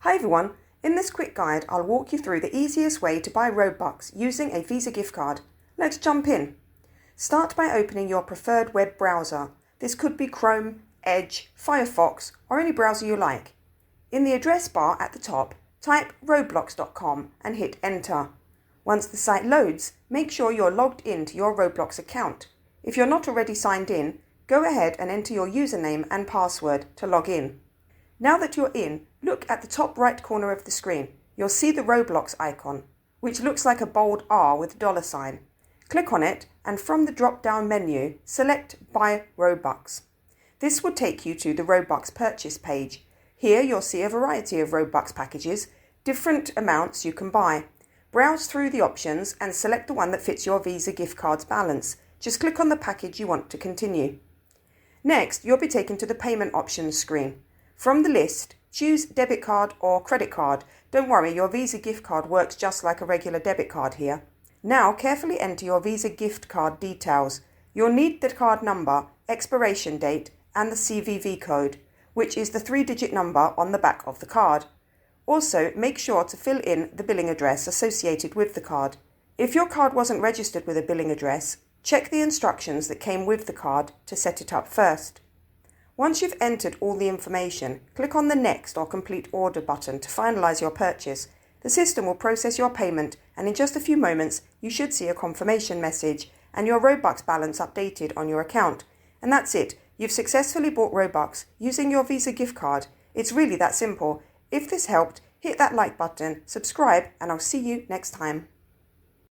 Hi everyone, in this quick guide I'll walk you through the easiest way to buy Robux using a Visa gift card. Let's jump in. Start by opening your preferred web browser. This could be Chrome, Edge, Firefox or any browser you like. In the address bar at the top, type roblox.com and hit enter. Once the site loads, make sure you're logged into your Roblox account. If you're not already signed in, go ahead and enter your username and password to log in. Now that you're in, look at the top right corner of the screen. You'll see the Roblox icon, which looks like a bold R with a $sign. Click on it and from the drop-down menu, select Buy Robux. This will take you to the Robux purchase page. Here you'll see a variety of Robux packages, different amounts you can buy. Browse through the options and select the one that fits your Visa gift card's balance. Just click on the package you want to continue. Next, you'll be taken to the payment options screen. From the list, choose debit card or credit card. Don't worry, your Visa gift card works just like a regular debit card here. Now carefully enter your Visa gift card details. You'll need the card number, expiration date and the CVV code, which is the 3-digit number on the back of the card. Also, make sure to fill in the billing address associated with the card. If your card wasn't registered with a billing address, check the instructions that came with the card to set it up first. Once you've entered all the information, click on the Next or Complete Order button to finalize your purchase. The system will process your payment and in just a few moments you should see a confirmation message and your Robux balance updated on your account. And that's it. You've successfully bought Robux using your Visa gift card. It's really that simple. If this helped, hit that like button, subscribe, and I'll see you next time.